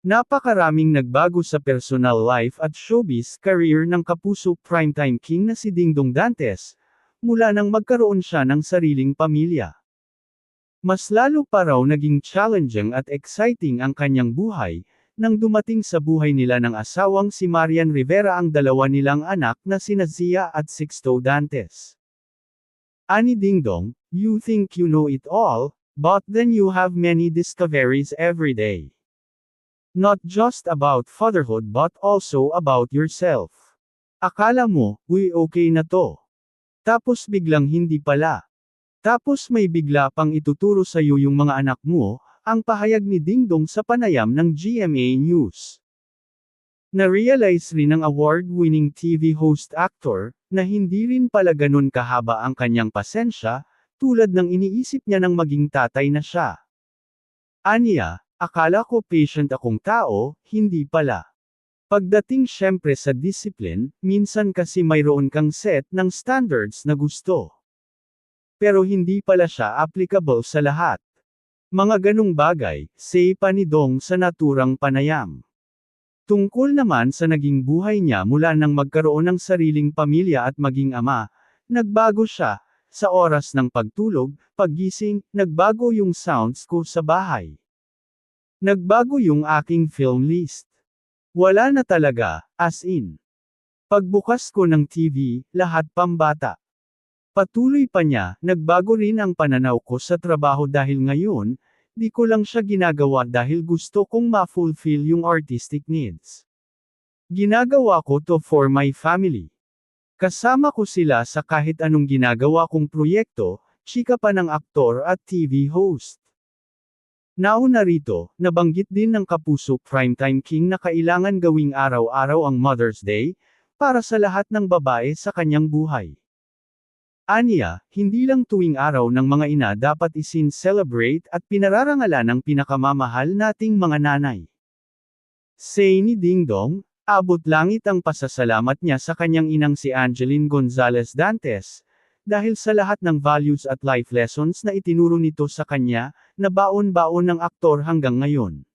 Napakaraming nagbago sa personal life at showbiz career ng kapuso primetime king na si Dingdong Dantes, mula nang magkaroon siya ng sariling pamilya. Mas lalo pa raw naging challenging at exciting ang kanyang buhay, nang dumating sa buhay nila ng asawang si Marian Rivera ang dalawa nilang anak na sina Zia at Sixto Dantes. Ani Dingdong, you think you know it all, but then you have many discoveries every day. Not just about fatherhood but also about yourself. Akala mo, uy okay na to. Tapos biglang hindi pala. Tapos may bigla pang ituturo sa'yo yung mga anak mo, ang pahayag ni Dingdong sa panayam ng GMA News. Na-realize rin ng award-winning TV host actor, na hindi rin pala ganun kahaba ang kanyang pasensya, tulad ng iniisip niya nang maging tatay na siya. Aniya, akala ko patient akong tao, hindi pala. Pagdating syempre sa discipline, minsan kasi mayroon kang set ng standards na gusto. Pero hindi pala siya applicable sa lahat. Mga ganung bagay, say pa ni Dong sa naturang panayam. Tungkol naman sa naging buhay niya mula nang magkaroon ng sariling pamilya at maging ama, nagbago siya. Sa oras ng pagtulog, paggising, nagbago yung sounds ko sa bahay. Nagbago yung aking film list. Wala na talaga, as in. Pagbukas ko ng TV, lahat pambata. Patuloy pa niya, nagbago rin ang pananaw ko sa trabaho dahil ngayon, di ko lang siya ginagawa dahil gusto kong ma-fulfill yung artistic needs. Ginagawa ko to for my family. Kasama ko sila sa kahit anong ginagawa kong proyekto, chika pa ng aktor at TV host. Nauna rito, nabanggit din ng kapuso primetime king na kailangan gawing araw-araw ang Mother's Day, para sa lahat ng babae sa kanyang buhay. Aniya, hindi lang tuwing araw ng mga ina dapat isin-celebrate at pinararangalan ng pinakamamahal nating mga nanay. Say ni Dingdong, abot langit ang pasasalamat niya sa kanyang inang si Angeline Gonzalez Dantes, dahil sa lahat ng values at life lessons na itinuro nito sa kanya, na baon-baon ng aktor hanggang ngayon.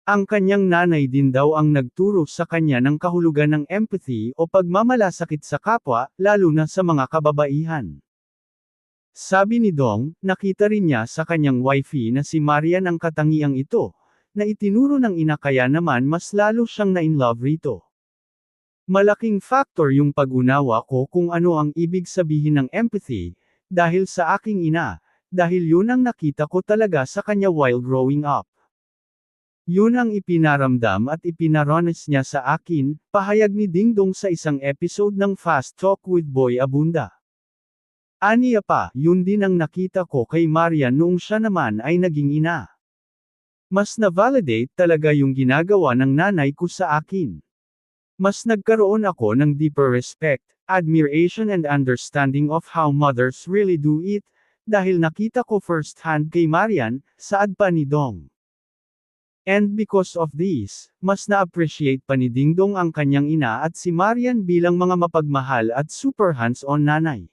Ang kanyang nanay din daw ang nagturo sa kanya ng kahulugan ng empathy o pagmamalasakit sa kapwa, lalo na sa mga kababaihan. Sabi ni Dong, nakita rin niya sa kanyang wifey na si Marian ang katangiang ito, na itinuro ng ina kaya naman mas lalo siyang na-inlove rito. Malaking factor yung pag-unawa ko kung ano ang ibig sabihin ng empathy, dahil sa aking ina, dahil yun ang nakita ko talaga sa kanya while growing up. Yun ang ipinaramdam at ipinaranas niya sa akin, pahayag ni Dingdong sa isang episode ng Fast Talk with Boy Abunda. Aniya pa, yun din ang nakita ko kay Marian noong siya naman ay naging ina. Mas na-validate talaga yung ginagawa ng nanay ko sa akin. Mas nagkaroon ako ng deeper respect, admiration and understanding of how mothers really do it, dahil nakita ko firsthand kay Marian, saad pa ni Dong. And because of this, mas na-appreciate pa ni Dingdong ang kanyang ina at si Marian bilang mga mapagmahal at super hands-on nanay.